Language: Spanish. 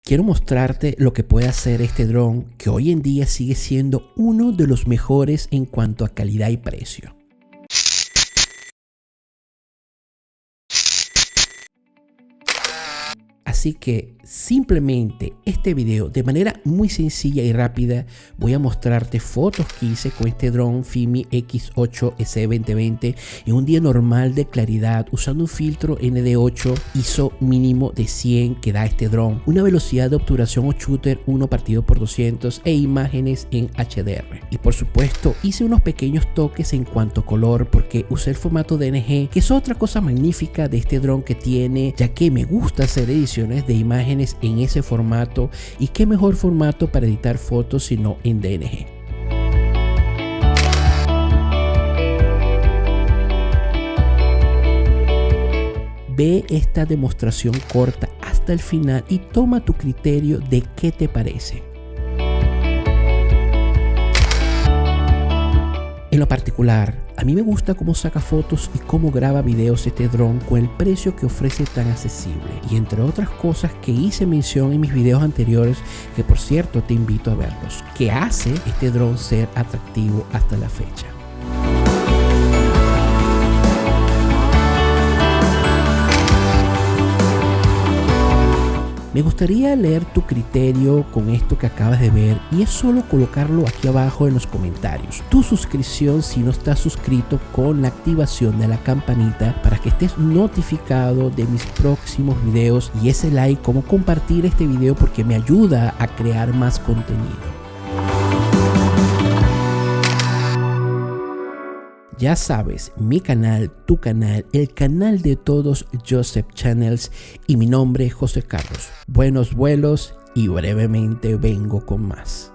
Quiero mostrarte lo que puede hacer este dron, que hoy en día sigue siendo uno de los mejores en cuanto a calidad y precio. Así que simplemente este video, de manera muy sencilla y rápida, voy a mostrarte fotos que hice con este dron Fimi X8S2020 en un día normal de claridad usando un filtro ND8 ISO mínimo de 100 que da este dron, una velocidad de obturación o shooter 1/200 e imágenes en HDR. Y por supuesto hice unos pequeños toques en cuanto a color porque usé el formato DNG, que es otra cosa magnífica de este dron que tiene, ya que me gusta hacer ediciones de imágenes en ese formato, y qué mejor formato para editar fotos sino en DNG. Ve esta demostración corta hasta el final y toma tu criterio de qué te parece. En lo particular, a mí me gusta cómo saca fotos y cómo graba videos este dron con el precio que ofrece tan accesible, y entre otras cosas que hice mención en mis videos anteriores, que por cierto te invito a verlos, que hace este dron ser atractivo hasta la fecha. Me gustaría leer tu criterio con esto que acabas de ver, y es solo colocarlo aquí abajo en los comentarios. Tu suscripción si no estás suscrito, con la activación de la campanita para que estés notificado de mis próximos videos, y ese like como compartir este video porque me ayuda a crear más contenido. Ya sabes, mi canal, tu canal, el canal de todos Joseph Channels, y mi nombre es José Carlos. Buenos vuelos y brevemente vengo con más.